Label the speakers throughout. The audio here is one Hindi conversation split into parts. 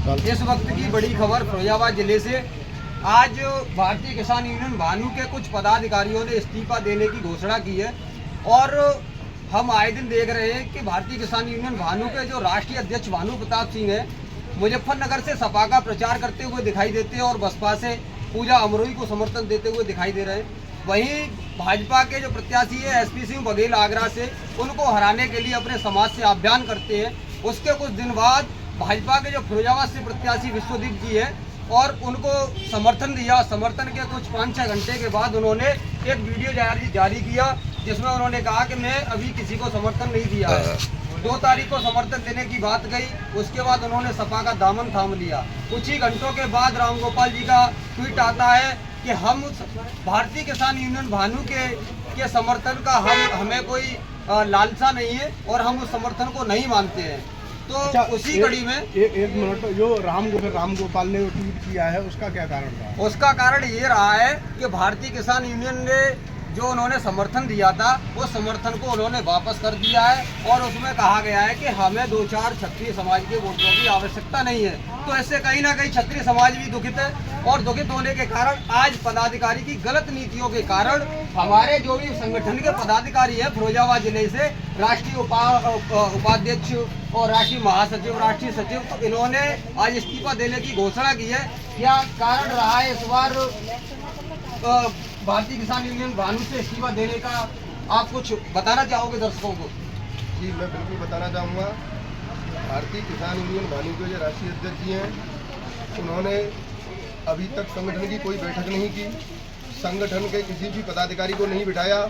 Speaker 1: इस वक्त की बड़ी खबर फिरोजाबाद जिले से। आज भारतीय किसान यूनियन भानु के कुछ पदाधिकारियों ने इस्तीफा देने की घोषणा की है और हम आए दिन देख रहे हैं कि भारतीय किसान यूनियन भानु के जो राष्ट्रीय अध्यक्ष भानु प्रताप सिंह है, मुजफ्फरनगर से सपा का प्रचार करते हुए दिखाई देते हैं और बसपा से पूजा अमरोही को समर्थन देते हुए दिखाई दे रहे हैं। वहीं भाजपा के जो प्रत्याशी है एसपी सिंह बघेल आगरा से, उनको हराने के लिए अपने समाज से अभियान करते हैं। उसके कुछ दिन बाद भाजपा के जो फिरोजाबाद से प्रत्याशी विश्वदीप जी है और उनको समर्थन दिया। समर्थन के कुछ 5-6 घंटे के बाद उन्होंने एक वीडियो जारी किया जिसमें उन्होंने कहा कि मैं अभी किसी को समर्थन नहीं दिया है। 2 तारीख को समर्थन देने की बात गई, उसके बाद उन्होंने सपा का दामन थाम लिया। कुछ ही घंटों के बाद रामगोपाल जी का ट्वीट आता है कि हम भारतीय किसान यूनियन भानु के समर्थन का हमें कोई लालसा नहीं है और हम उस समर्थन को नहीं मानते हैं। तो उसी कड़ी में
Speaker 2: एक मिनट, जो रामगोपाल ने ट्वीट किया है उसका क्या कारण रहा?
Speaker 1: उसका कारण ये रहा है कि भारतीय किसान यूनियन ने जो उन्होंने समर्थन दिया था वो समर्थन को उन्होंने वापस कर दिया है और उसमें कहा गया है कि हमें 2-4 क्षत्रिय समाज के वोटों की आवश्यकता नहीं है। तो इससे कहीं ना कहीं क्षत्रिय समाज भी दुखित है और दुखित होने के कारण आज पदाधिकारी की गलत नीतियों के कारण हमारे जो भी संगठन के पदाधिकारी है फिरोजाबाद जिले से, राष्ट्रीय उपाध्यक्ष और राष्ट्रीय महासचिव, राष्ट्रीय सचिव, तो इन्होंने आज इस्तीफा देने की घोषणा की है। क्या कारण रहा है इस बार भारतीय किसान यूनियन भानु से इस्तीफा देने का, आप कुछ बताना चाहोगे दर्शकों को?
Speaker 3: जी, मैं बिल्कुल बताना चाहूँगा। भारतीय किसान यूनियन भानु के जो राष्ट्रीय अध्यक्ष जी हैं, उन्होंने अभी तक संगठन की कोई बैठक नहीं की, संगठन के किसी भी पदाधिकारी को नहीं बिठाया।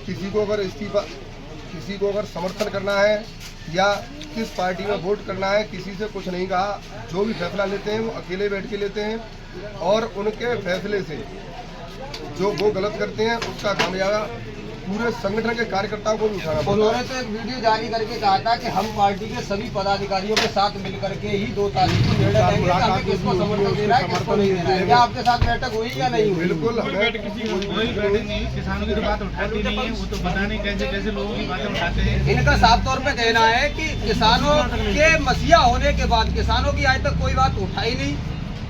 Speaker 3: किसी को अगर समर्थन करना है या किस पार्टी में वोट करना है, किसी से कुछ नहीं कहा। जो भी फैसला लेते हैं वो अकेले बैठ के लेते हैं और उनके फैसले से जो वो गलत करते हैं उसका खामियाजा पूरे संगठन के कार्यकर्ताओं को भी उठाना पड़ता है।
Speaker 1: उन्होंने तो एक वीडियो जारी करके कहा था कि हम पार्टी के सभी पदाधिकारियों के साथ मिलकर के ही 2 तारीख को निर्णय लेंगे कि हमें किसको समर्थन देना है, किसको नहीं देना है। क्या आपके साथ बैठक हुई या नहीं हुई?
Speaker 3: बिल्कुल,
Speaker 4: कोई बैठक नहीं, किसानों की तो बात उठाती नहीं है। वो तो पता नहीं कैसे लोगों की बातें उठाते हैं।
Speaker 1: इनका साफ तौर पे कहना है कि किसानों के मसीहा होने के बाद किसानों की आज तक कोई बात उठाई नहीं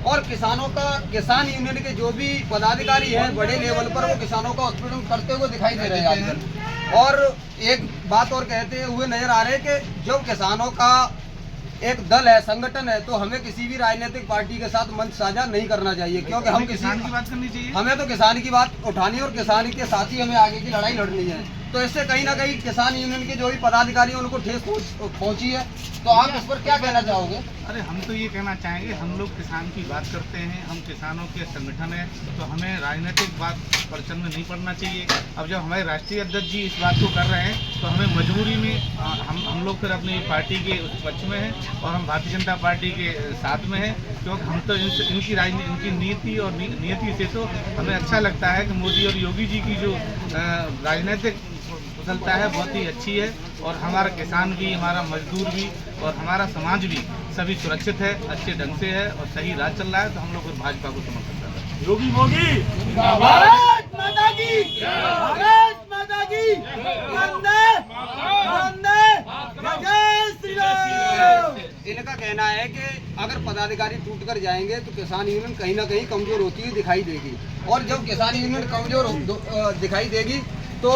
Speaker 1: और किसान यूनियन के जो भी पदाधिकारी हैं बड़े लेवल पर वो किसानों का उत्पीड़न करते हुए दिखाई दे रहे हैं। और एक बात और कहते हुए नजर आ रहे हैं कि जो किसानों का एक दल है, संगठन है, तो हमें किसी भी राजनीतिक पार्टी के साथ मंच साझा नहीं करना चाहिए, क्योंकि हम
Speaker 4: किसान की बात करनी चाहिए।
Speaker 1: हमें तो किसान की बात उठानी और किसान के साथ ही हमें आगे की लड़ाई लड़नी है। तो इससे कहीं ना कहीं किसान यूनियन के जो भी पदाधिकारी हैं उनको ठेस पहुंची है। तो आप इस पर क्या कहना चाहोगे?
Speaker 4: अरे हम तो ये कहना चाहेंगे, हम लोग किसान की बात करते हैं, हम किसानों के संगठन है, तो हमें राजनीतिक बात प्रचंड में नहीं पड़ना चाहिए। अब जब हमारे राष्ट्रीय अध्यक्ष जी इस बात को कर रहे हैं तो हमें मजबूरी में हम लोग फिर अपनी पार्टी के पक्ष में हैं और हम भारतीय जनता पार्टी के साथ में हैं, क्योंकि हम तो इनकी नीति और नियति से तो हमें अच्छा लगता है कि मोदी और योगी जी की जो राजनीतिक कुशलता है बहुत ही अच्छी है और हमारा किसान भी, हमारा मजदूर भी और हमारा समाज भी सभी सुरक्षित है, अच्छे ढंग से है और सही राह चल रहा है। तो हम लोग भाजपा को समर्थन करते हैं।
Speaker 2: योगी मोदी
Speaker 5: भारत माता की, भारत माता की, वंदे वंदे जय श्री राम।
Speaker 1: इनका कहना है कि अगर पदाधिकारी टूट कर जाएंगे तो किसान यूनियन कहीं ना कहीं कमजोर होती हुई दिखाई देगी और जब किसान यूनियन कमजोर दिखाई देगी तो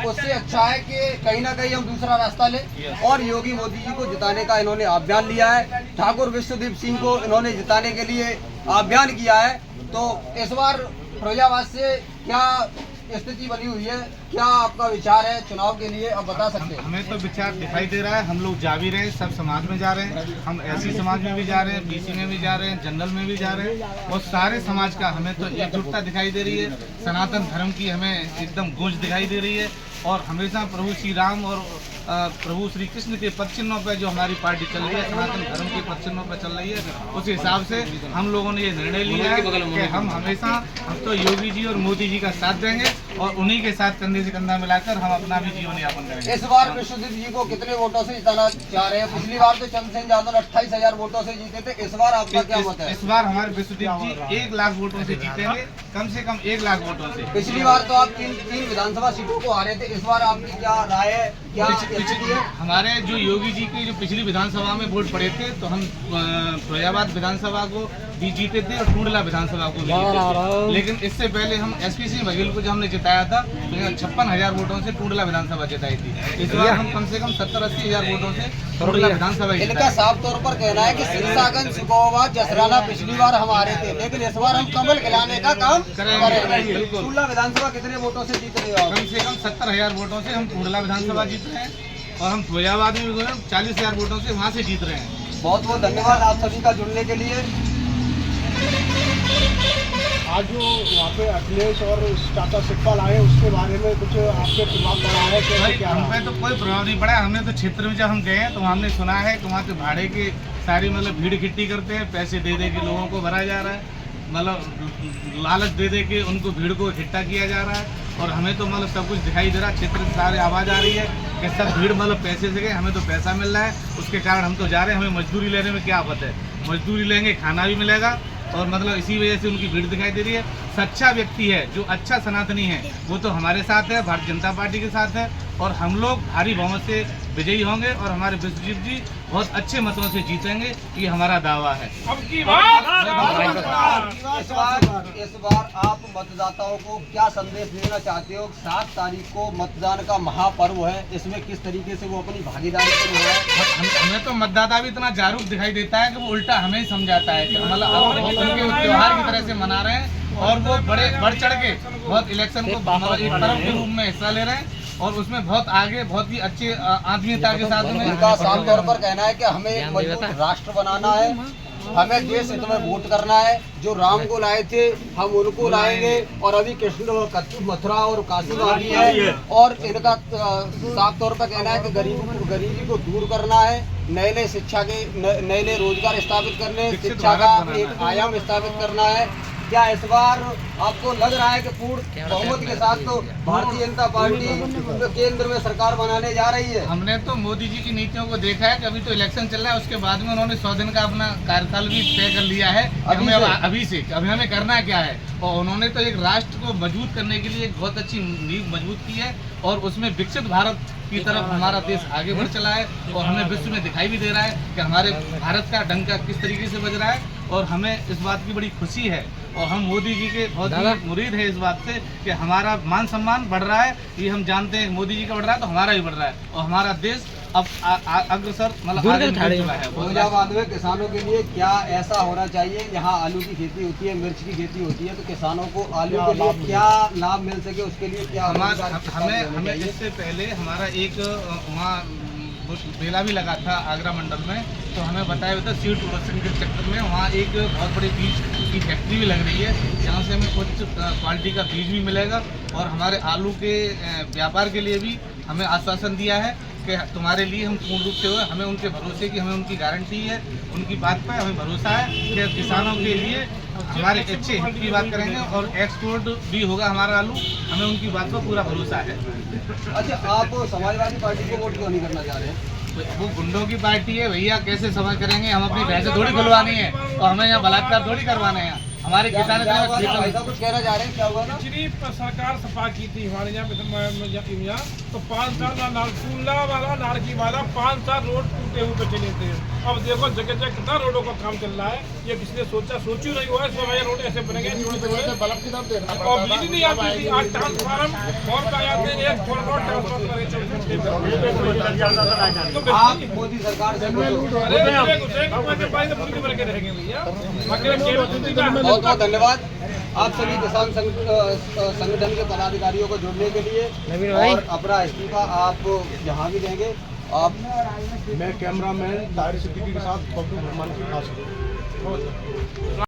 Speaker 1: उससे अच्छा है कि कहीं ना कहीं हम दूसरा रास्ता लें। और योगी मोदी जी को जिताने का इन्होंने अभियान लिया है, ठाकुर विश्वदीप सिंह को इन्होंने जिताने के लिए अभियान किया है। तो इस बार फिरोजाबाद से क्या स्थिति बनी हुई है, क्या आपका विचार है चुनाव के लिए, आप बता सकते हैं?
Speaker 4: हमें तो विचार दिखाई दे रहा है, हम लोग जा भी रहे हैं, सब समाज में जा रहे हैं, हम एससी समाज में भी जा रहे हैं, बीसी में भी जा रहे हैं, जनरल में भी जा रहे हैं और सारे समाज का हमें तो एकजुटता दिखाई दे रही है। सनातन धर्म की हमें एकदम गूंज दिखाई दे रही है और हमेशा प्रभु श्री राम और प्रभु श्री कृष्ण के पद चिन्हों पर जो हमारी पार्टी चल रही है, सनातन धर्म के पद चिन्हों पर चल रही है, उस हिसाब से हम लोगों ने ये निर्णय लिया है कि हम हमेशा तो योगी जी और मोदी जी का साथ देंगे और उन्हीं के साथ कंधे से कंधा मिलाकर हम अपना भी जीवन यापन करेंगे।
Speaker 1: इस बार विश्वदीप जी को कितने वोटों से जिताना चाह रहे हैं? पिछली बार तो चंद्रसेन यादव 28,000 वोटों से जीते थे, इस बार आपका क्या मत है?
Speaker 4: इस बार हमारे विश्वदीप जी 1 लाख वोटों से जीतेंगे, कम से कम 1 लाख वोटों से।
Speaker 1: पिछली बार तो आप तीन विधानसभा सीटों को हारे थे, इस बार आपकी क्या राय है, क्या स्थिति है?
Speaker 4: हमारे जो योगी जी की जो पिछली विधानसभा में वोट पड़े थे, तो हम फिरोजाबाद विधानसभा को भी जीते थे और टूडला विधानसभा को भी जीते थे। लेकिन इससे पहले हम एसपी सिंह बघेल को जो हमने जिताया था, तो 56,000 वोटों से टूडला विधानसभा जिताई थी। इस बार हम कम से कम 70-80 हजार वोटों से टूडला विधानसभा
Speaker 1: इनका साफ तौर पर कहना है कि सिरसागंज, सुकोवा, जसराना पिछली बार हम हारे थे, लेकिन इस बार हम कमल खिलाने का काम करेंगे।
Speaker 4: बिल्कुल।
Speaker 1: टूडला विधानसभा कितने वोटों से जीत रहे हो?
Speaker 4: कम से कम 70,000 वोटों से हम टूडला विधानसभा जीत रहे हैं और हम फिरोजाबाद में 40,000 वोटों से वहाँ से जीत रहे हैं।
Speaker 1: बहुत बहुत धन्यवाद आप सभी का जुड़ने के लिए।
Speaker 2: आज जो वहाँ पे अखिलेश और टाटा सिक्का आए, उसके बारे में कुछ आपके प्रभाव पड़ा है?
Speaker 4: भाई
Speaker 2: क्या
Speaker 4: हम पे तो कोई प्रभाव नहीं पड़ा। हमने तो क्षेत्र में जब हम गए हैं तो हमने सुना है कि वहाँ के भाड़े की सारी मतलब भीड़ इकट्ठी करते हैं, पैसे दे दे के लोगों को भरा जा रहा है, मतलब लालच दे दे के उनको भीड़ को इकट्ठा किया जा रहा है। और हमें तो मतलब सब कुछ दिखाई दे रहा है, क्षेत्र से सारे आवाज़ आ रही है कि सब भीड़ मतलब पैसे से गए, हमें तो पैसा मिल रहा है, उसके कारण हम तो जा रहे हैं। हमें मजदूरी लेने में क्या आफत है, मजदूरी लेंगे, खाना भी मिलेगा और मतलब इसी वजह से उनकी भीड़ दिखाई दे रही है। सच्चा व्यक्ति है, जो अच्छा सनातनी है, वो तो हमारे साथ है, भारतीय जनता पार्टी के साथ है और हम लोग भारी बहुमत से विजयी होंगे और हमारे विश्वजीत जी बहुत अच्छे मतों से जीतेंगे, ये हमारा दावा है।
Speaker 1: इस बार आप मतदाताओं को क्या संदेश देना चाहते हो? 7 तारीख को मतदान का महापर्व है, इसमें किस तरीके से वो अपनी भागीदारी को निभाए?
Speaker 4: हमें तो मतदाता भी इतना जागरूक दिखाई देता है कि वो उल्टा हमें ही समझाता है कि मतलब उनके त्योहार की तरह से मना रहे हैं और वो बढ़ चढ़ के बहुत इलेक्शन को मतलब एक पर्व के रूप में हिस्सा ले रहे हैं और उसमें बहुत आगे बहुत ही अच्छे आत्मीयता के साथ में
Speaker 1: उनका साफ तौर पर कहना है कि हमें एक मजबूत राष्ट्र बनाना है, हमें देश हित में वोट करना है। जो राम को लाए थे हम उनको लाएंगे और अभी कृष्ण मथुरा और काशी में भी है और इनका साफ तौर पर कहना है कि गरीबी को दूर करना है, नए शिक्षा के नए रोजगार स्थापित करने, शिक्षा का एक आयाम स्थापित करना है। क्या इस बार आपको लग रहा है कि पूर्ण बहुमत के साथ तो भारतीय जनता पार्टी केंद्र में सरकार बनाने जा रही है?
Speaker 4: हमने तो मोदी जी की नीतियों को देखा है कि अभी तो इलेक्शन चल रहा है, उसके बाद में उन्होंने 100 दिन का अपना कार्यकाल भी तय कर लिया है अभी हमें करना क्या है। और उन्होंने तो एक राष्ट्र को मजबूत करने के लिए एक बहुत अच्छी नींव मजबूत की है और उसमें विकसित भारत की तरफ हमारा देश आगे बढ़ चला है और हमें विश्व में दिखाई भी दे रहा है कि हमारे भारत का डंका किस तरीके से बज रहा है और हमें इस बात की बड़ी खुशी है और हम मोदी जी के बहुत ही मुरीद है इस बात से कि हमारा मान सम्मान बढ़ रहा है। ये हम जानते हैं मोदी जी का बढ़ रहा है तो हमारा भी बढ़ रहा है और हमारा देश अब अग्रसर मतलब आगे बढ़ चुका है।
Speaker 1: फिरोजाबाद में किसानों के लिए क्या ऐसा होना चाहिए? यहाँ आलू की खेती होती है, मिर्च की खेती होती है, तो किसानों को आलू के लिए क्या लाभ मिल सके उसके लिए क्या
Speaker 4: हमें इससे पहले हमारा एक वहाँ मेला भी लगा था आगरा मंडल में, तो हमें बताया हुआ था सीड प्रोडक्शन के सेक्टर में वहाँ एक बहुत बड़ी बीज की फैक्ट्री भी लग रही है जहाँ से हमें कुछ क्वालिटी का बीज भी मिलेगा और हमारे आलू के व्यापार के लिए भी हमें आश्वासन दिया है कि तुम्हारे लिए हम पूर्ण रूप से हुए। हमें उनके भरोसे की, हमें उनकी गारंटी है, उनकी बात पर हमें भरोसा है कि किसानों के लिए हमारे अच्छे हित की बात करेंगे और एक्सपोर्ट भी होगा हमारा आलू, हमें उनकी बात पर पूरा भरोसा है।
Speaker 1: अच्छा, आप समाजवादी पार्टी को वोट क्यों नहीं करना चाह रहे हैं?
Speaker 4: वो गुंडों की पार्टी है भैया, कैसे समझ करेंगे? हम अपनी भैंसे थोड़ी खुलवानी है और हमें यहाँ बलात्कार थोड़ी करवाने हैं। हमारे किसान
Speaker 1: ऐसा कुछ कहना चाह रहे हैं, क्या हुआ ना?
Speaker 6: पिछली सरकार सपा की थी हमारे यहाँ तो 5 साल टूला वाला नारकी वाला 5 साल रोड टूटे हुए पे चले थे। अब देखो जगह जगह कितना रोडों का काम चल रहा है, ये किसी ने सोचू नहीं हुआ है। रोड ऐसे बनेंगे और बिजली नहीं आती थी, आज ट्रांसफार्म और का आते हैं, एक थोड़ा
Speaker 1: आप मोदी सरकार से बहुत बहुत धन्यवाद आप सभी किसान संगठन के पदाधिकारियों को जुड़ने के लिए और अपना इस्तीफा आप यहाँ भी देंगे। आप
Speaker 2: मैं कैमरामैन ताहिर सिद्दीकी के साथ बब्बू भगवान की खास